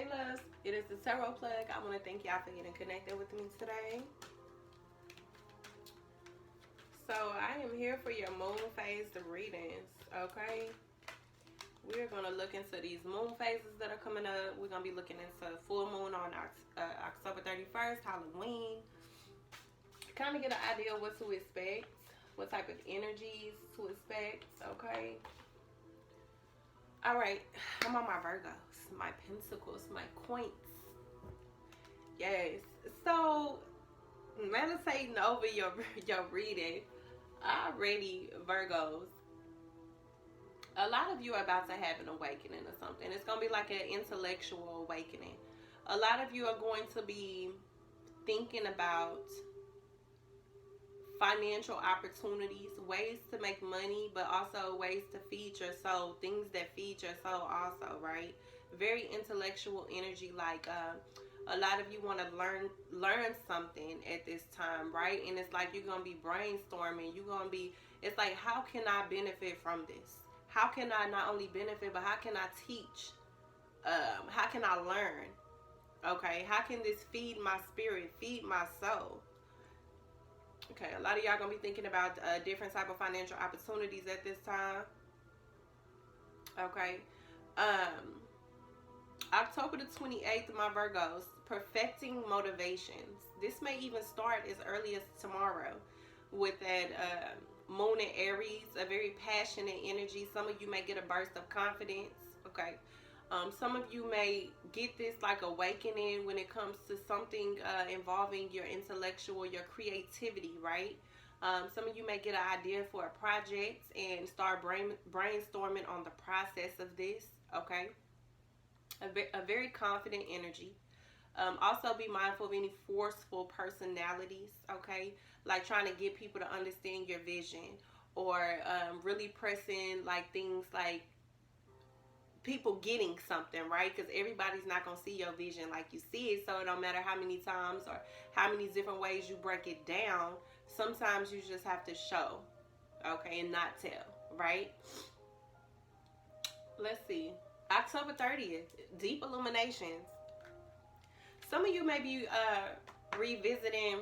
Hey loves, it is the Tarot Plug. I want to thank y'all for getting connected with me today. So I am here for your moon phase readings, okay? We're going to look into these moon phases that are coming up. We're going to be looking into full moon on October 31st, Halloween. Kind of get an idea of what to expect, what type of energies to expect, okay? All right, I'm on my Virgos, my Pentacles, my Coins. Yes, so meditating over your reading. Already, Virgos, a lot of you are about to have an awakening or something. It's going to be like an intellectual awakening. A lot of you are going to be thinking about financial opportunities, ways to make money, but also ways to feed your soul, things that feed your soul also, right? Very intellectual energy, like a lot of you want to learn something at this time, right? And it's like you're going to be brainstorming. You're going to be, it's like, how can I benefit from this? How can I not only benefit, but how can I teach? How can I learn? Okay, how can this feed my spirit, feed my soul? Okay, a lot of y'all gonna be thinking about different type of financial opportunities at this time. Okay, October the 28th, my Virgos, perfecting motivations. This may even start as early as tomorrow with that moon in Aries, a very passionate energy. Some of you may get a burst of confidence. Okay, some of you may get this like awakening when it comes to something involving your intellectual, your creativity, right? Some of you may get an idea for a project and start brainstorming on the process of this, okay? A very confident energy. Also be mindful of any forceful personalities, okay? Like trying to get people to understand your vision, or really pressing like things like people getting something, right? Because everybody's not going to see your vision like you see it. So it don't matter how many times or how many different ways you break it down. Sometimes you just have to show, okay, and not tell, right? Let's see. October 30th, deep illuminations. Some of you may be revisiting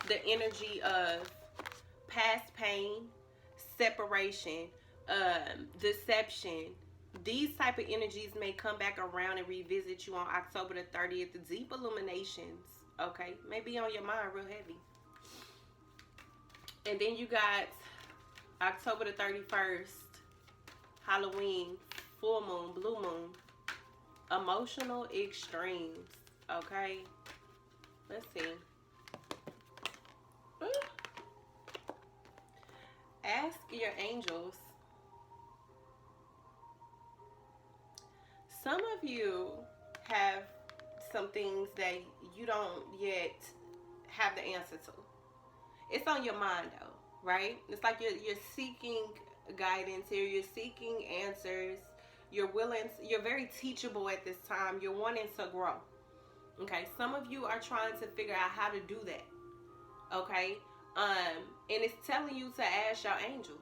the energy of past pain, separation, deception. These type of energies may come back around and revisit you on October the 30th. The deep illuminations, okay, may be on your mind real heavy. And then you got October the 31st, Halloween, full moon, blue moon, emotional extremes, okay? Let's see. Ask your angels. Some of you have some things that you don't yet have the answer to. It's on your mind though, right? It's like you're seeking guidance here. You're seeking answers. You're very teachable at this time. You're wanting to grow. Okay, some of you are trying to figure out how to do that. Okay, and it's telling you to ask your angels.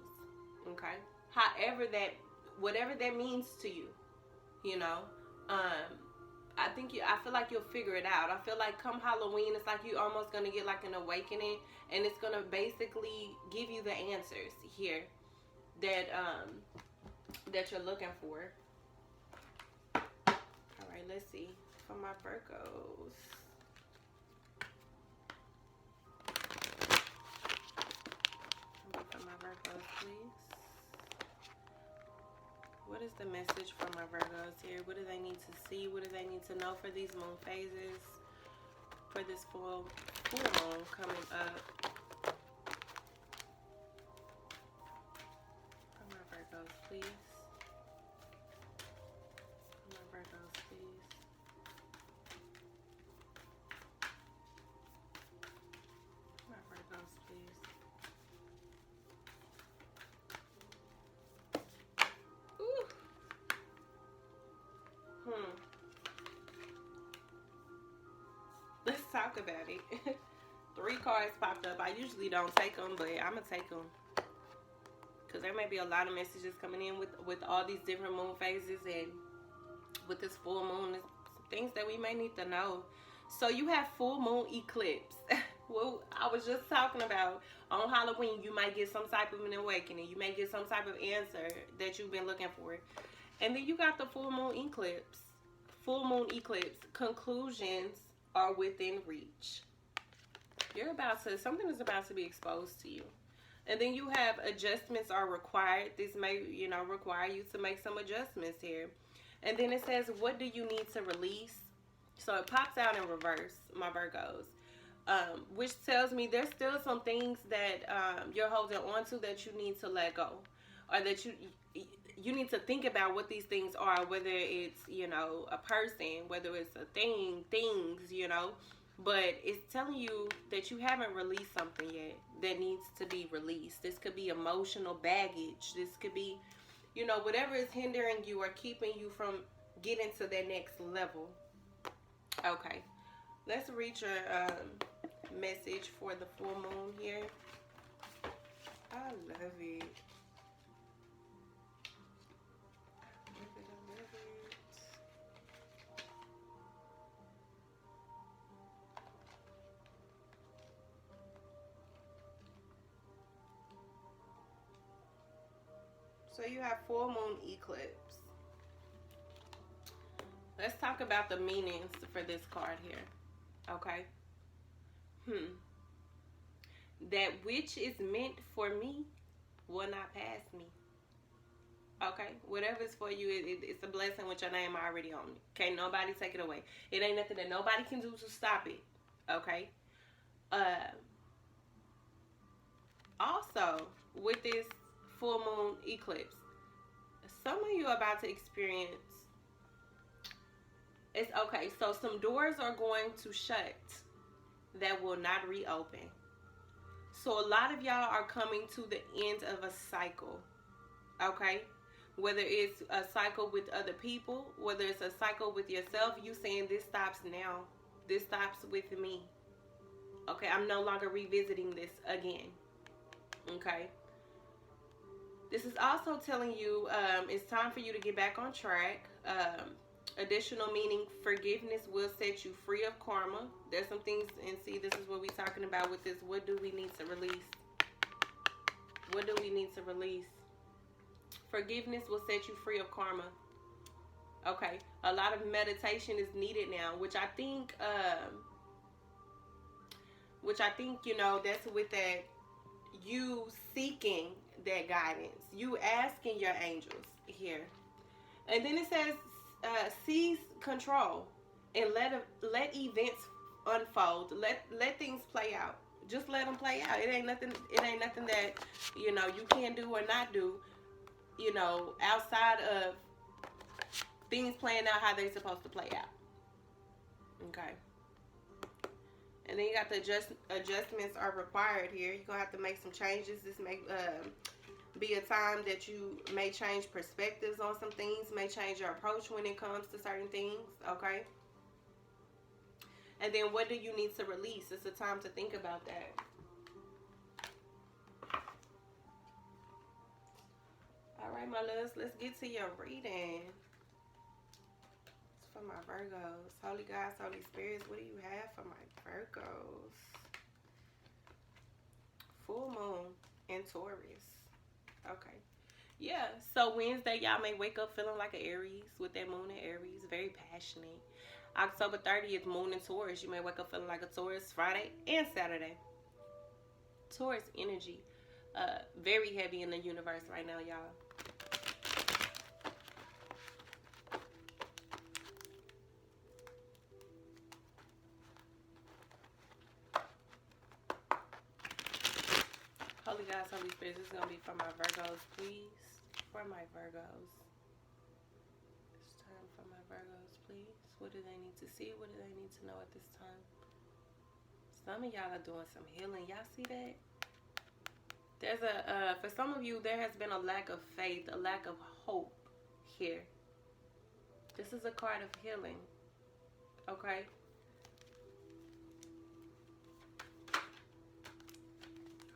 Okay, whatever that means to you, you know. I feel like you'll figure it out. I feel like come Halloween, it's like you're almost gonna get like an awakening, and it's gonna basically give you the answers here that you're looking for. All right, let's see for my Virgos. For my Virgos, please. What is the message for my Virgos here? What do they need to see? What do they need to know for these moon phases? For this full moon coming up. For my Virgos, please. For my Virgos, please. For my Virgos, please. Let's talk about it. 3 cards popped up. I usually don't take them, but I'm going to take them. Because there may be a lot of messages coming in with all these different moon phases. And with this full moon, things that we may need to know. So you have full moon eclipse. Well, I was just talking about on Halloween, you might get some type of an awakening. You may get some type of answer that you've been looking for. And then you got the full moon eclipse. Full moon eclipse. Conclusions are within reach. Something is about to be exposed to you. And then you have adjustments are required. This may, require you to make some adjustments here. And then it says, what do you need to release? So it pops out in reverse, my Virgos. Which tells me there's still some things that you're holding on to that you need to let go. Or that you need to think about what these things are. Whether it's, a person, whether it's a things, But it's telling you that you haven't released something yet that needs to be released. This could be emotional baggage. This could be, whatever is hindering you or keeping you from getting to that next level. Okay. Let's read your message for the full moon here. I love it. So you have full moon eclipse. Let's talk about the meanings for this card here. Okay. That which is meant for me will not pass me. Okay. Whatever is for you, it's a blessing with your name already on it. Can't nobody take it away. It ain't nothing that nobody can do to stop it. Okay. Also, with this full moon eclipse, some of you are about to experience, it's okay, so some doors are going to shut that will not reopen. So a lot of y'all are coming to the end of a cycle. Okay, whether it's a cycle with other people, whether it's a cycle with yourself, you saying this stops now, this stops with me. Okay, I'm no longer revisiting this again. Okay. This is also telling you it's time for you to get back on track. Additional meaning, forgiveness will set you free of karma. There's some things, and see, this is what we're talking about with this. What do we need to release? What do we need to release? Forgiveness will set you free of karma. Okay. A lot of meditation is needed now, which I think, that's with that, you seeking that guidance, you asking your angels here. And then it says seize control and let events unfold. Let things play out. Just let them play out. It ain't nothing that you can do or not do, outside of things playing out how they're supposed to play out. Okay. And then you got the adjustments are required here. You're going to have to make some changes. This may be a time that you may change perspectives on some things, may change your approach when it comes to certain things, okay? And then what do you need to release? It's a time to think about that. All right, my loves, let's get to your reading. For my Virgos, holy gods, holy spirits, what do you have for my Virgos? Full moon in Taurus. Okay. Yeah, so Wednesday, y'all may wake up feeling like an Aries with that moon in Aries, very passionate. October 30th, moon in Taurus. You may wake up feeling like a Taurus Friday and Saturday. Taurus energy, very heavy in the universe right now, y'all. Holy gods, holy spirits, this is going to be for my Virgos, please. For my Virgos. It's time for my Virgos, please. What do they need to see? What do they need to know at this time? Some of y'all are doing some healing. Y'all see that? There's for some of you, there has been a lack of faith, a lack of hope here. This is a card of healing. Okay?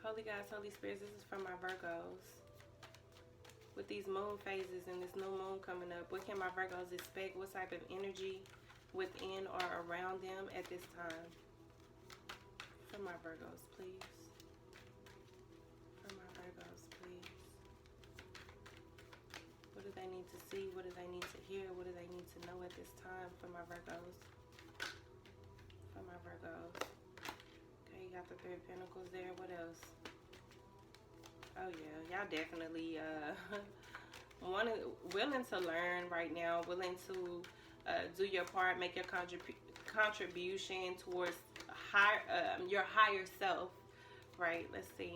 Holy gods, holy spirits, this is from my Virgos. With these moon phases and this new moon coming up, what can my Virgos expect? What type of energy within or around them at this time? For my Virgos, please. For my Virgos, please. What do they need to see? What do they need to hear? What do they need to know at this time for my Virgos? For my Virgos. Okay, you got the Three of Pentacles there. What else? Oh yeah, y'all definitely willing to learn right now, willing to do your part, make your contribution towards your higher self, right? Let's see.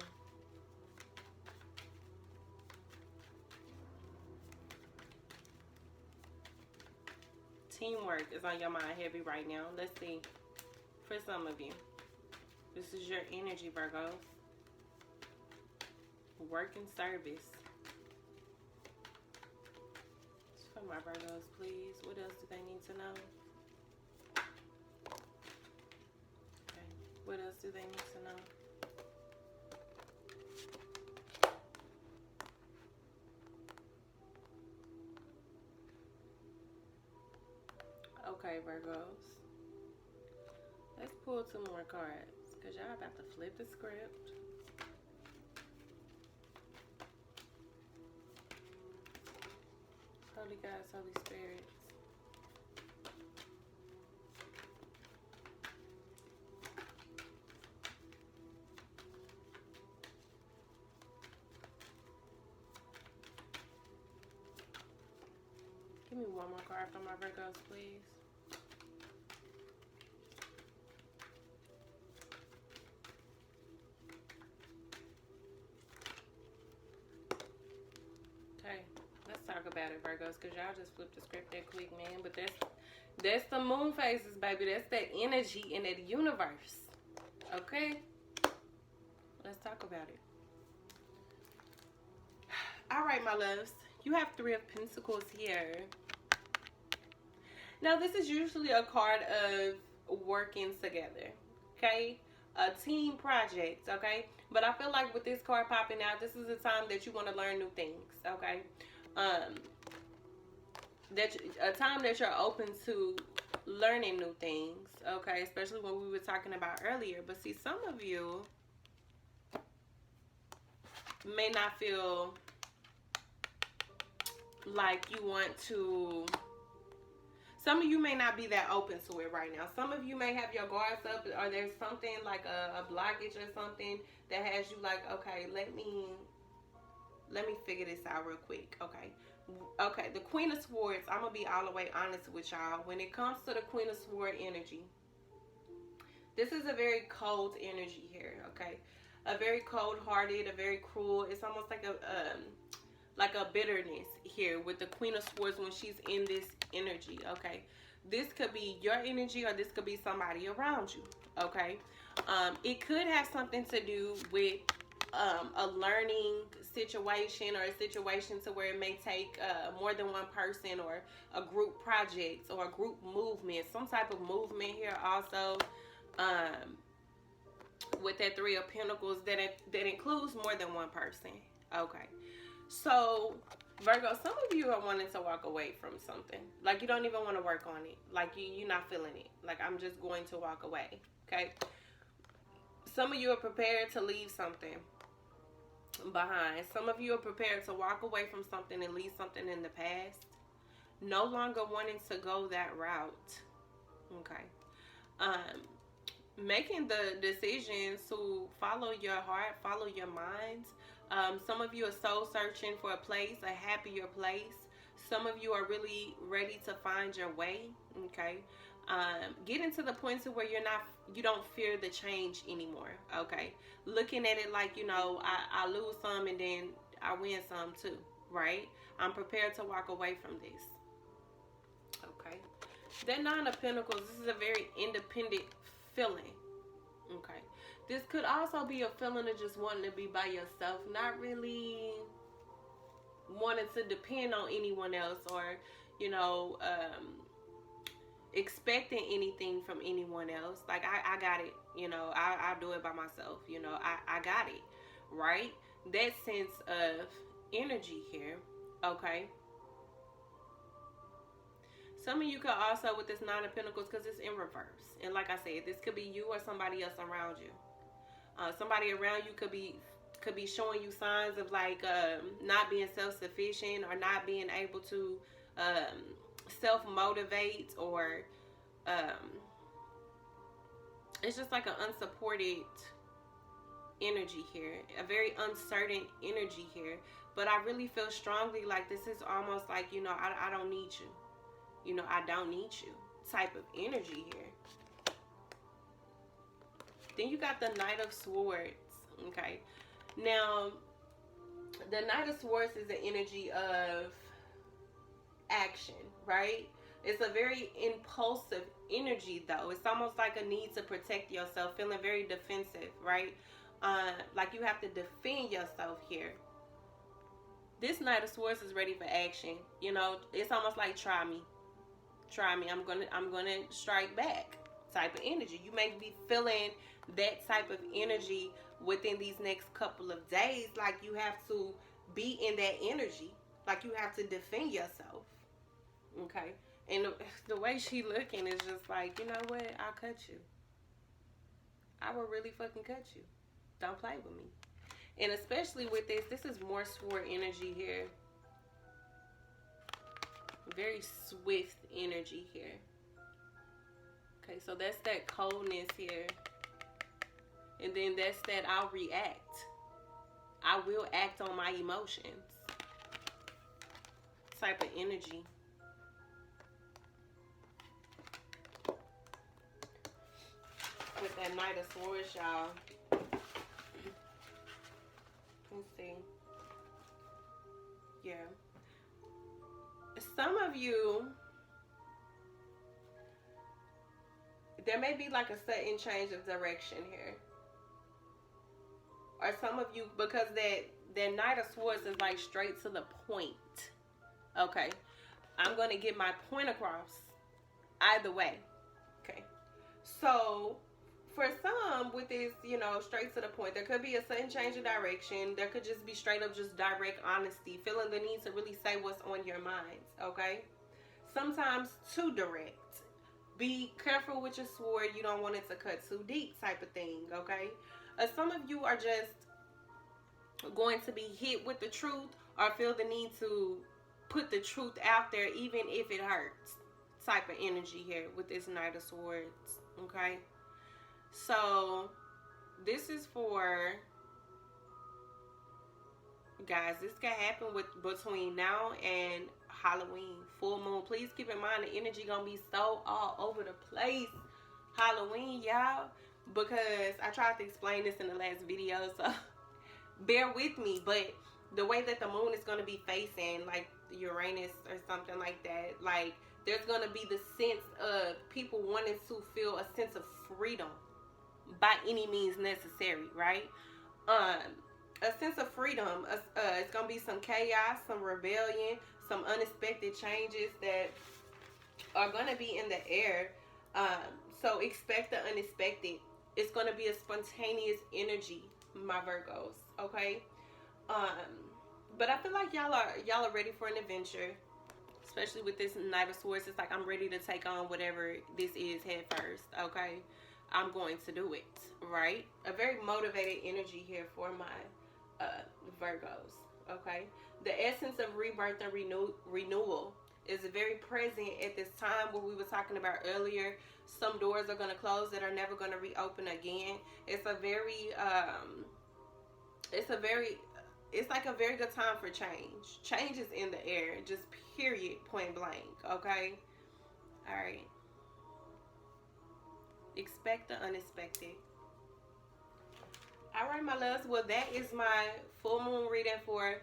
Teamwork is on your mind heavy right now. Let's see. For some of you, this is your energy, Virgos. Work and service. For my Virgos, please. What else do they need to know? Okay. What else do they need to know? Okay, Virgos. Let's pull 2 more cards, because y'all about to flip the script. Holy gods, Holy Spirits. Give me 1 more card for my Virgos, please. Okay. Let's talk about it, Virgos, because y'all just flipped the script that quick, man. But that's the moon phases, baby. That's that energy in that universe. Okay? Let's talk about it. All right, my loves. You have 3 of Pentacles here. Now, this is usually a card of working together, okay? A team project, okay? But I feel like with this card popping out, this is a time that you want to learn new things, okay? A time that you're open to learning new things, okay? Especially when we were talking about earlier. But see, some of you may not feel like you want to... Some of you may not be that open to it right now. Some of you may have your guards up, or there's something like a blockage or something that has you like, okay, let me figure this out real quick. Okay, the Queen of Swords, I'm gonna be all the way honest with y'all. When it comes to the Queen of Swords energy, this is a very cold energy here, okay? A very cold-hearted, a very cruel. It's almost like a bitterness here with the Queen of Swords when she's in this energy, okay? This could be your energy, or this could be somebody around you, okay? It could have something to do with a learning situation, or a situation to where it may take more than one person, or a group project, or a group movement, some type of movement here also. With that 3 of Pentacles, that includes more than one person, okay? So, Virgo, some of you are wanting to walk away from something. Like, you don't even want to work on it. Like, you're not feeling it. Like, I'm just going to walk away, okay? Some of you are prepared to leave something behind. Some of you are prepared to walk away from something and leave something in the past. No longer wanting to go that route, okay? Making the decision to follow your heart, follow your mind. Some of you are soul searching for a place, a happier place. Some of you are really ready to find your way, okay? Getting to the point to where you don't fear the change anymore, okay? Looking at it like, you know, I lose some and then I win some too, right? I'm prepared to walk away from this, okay? That 9 of Pentacles, this is a very independent feeling, okay? This could also be a feeling of just wanting to be by yourself, not really wanting to depend on anyone else, or, you know, expecting anything from anyone else. Like, I got it, you know, I'll do it by myself, you know, I got it, right? That sense of energy here, Okay. Some of you could also, with this Nine of Pentacles, because it's in reverse. And like I said, this could be you or somebody else around you. Somebody around you could be showing you signs of like not being self-sufficient, or not being able to self-motivate, or it's just like an unsupported energy here, a very uncertain energy here. But I really feel strongly like this is almost like, you know, I don't need you. You know, I don't need you type of energy here. Then you got the Knight of Swords. Okay. Now, the Knight of Swords is the energy of action, right? It's a very impulsive energy, though. It's almost like a need to protect yourself, feeling very defensive, right? Like you have to defend yourself here. This Knight of Swords is ready for action. You know, it's almost like try me. Try me. I'm gonna strike back type of energy. You may be feeling that type of energy within these next couple of days. Like you have to be in that energy. Like you have to defend yourself. Okay. And the way she looking is just like, you know what? I'll cut you. I will really fucking cut you. Don't play with me. And especially with this is more sword energy here. Very swift energy here. Okay, so that's that coldness here. And then that's that I'll react. I will act on my emotions type of energy. With that Knight of Swords, y'all. Let's see. Yeah. Some of you, there may be like a sudden change of direction here. Or some of you, because that Knight of Swords is like straight to the point. Okay. I'm going to get my point across either way. Okay. So, for some, with this, you know, straight to the point, there could be a sudden change of direction. There could just be straight up just direct honesty, feeling the need to really say what's on your minds, okay? Sometimes too direct. Be careful with your sword. You don't want it to cut too deep type of thing, okay? Some of you are just going to be hit with the truth, or feel the need to put the truth out there even if it hurts type of energy here with this Knight of Swords, okay? So, this is for, guys, this can happen between now and Halloween, full moon. Please keep in mind the energy gonna be so all over the place Halloween, y'all, because I tried to explain this in the last video, so bear with me. But the way that the moon is gonna be facing like Uranus or something like that, like there's gonna be the sense of people wanting to feel a sense of freedom by any means necessary, right? A sense of freedom. It's gonna be some chaos, some rebellion, some unexpected changes that are gonna be in the air. So expect the unexpected. It's gonna be a spontaneous energy, my Virgos. Okay. But I feel like y'all are ready for an adventure, especially with this Knight of Swords. It's like I'm ready to take on whatever this is head first. Okay. I'm going to do it, right? A very motivated energy here for my Virgos, okay? The essence of rebirth and renewal is very present at this time, what we were talking about earlier. Some doors are going to close that are never going to reopen again. It's like a very good time for change. Change is in the air, just period, point blank, okay? All right. Expect the unexpected. All right, my loves. Well, that is my full moon reading for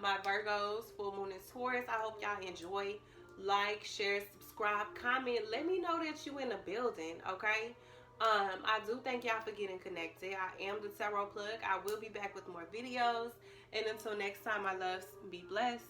my Virgos, full moon in Taurus. I hope y'all enjoy. Like, share, subscribe, comment. Let me know that you in the building, okay? I do thank y'all for getting connected. I am the Tarot Plug. I will be back with more videos. And until next time, my loves, be blessed.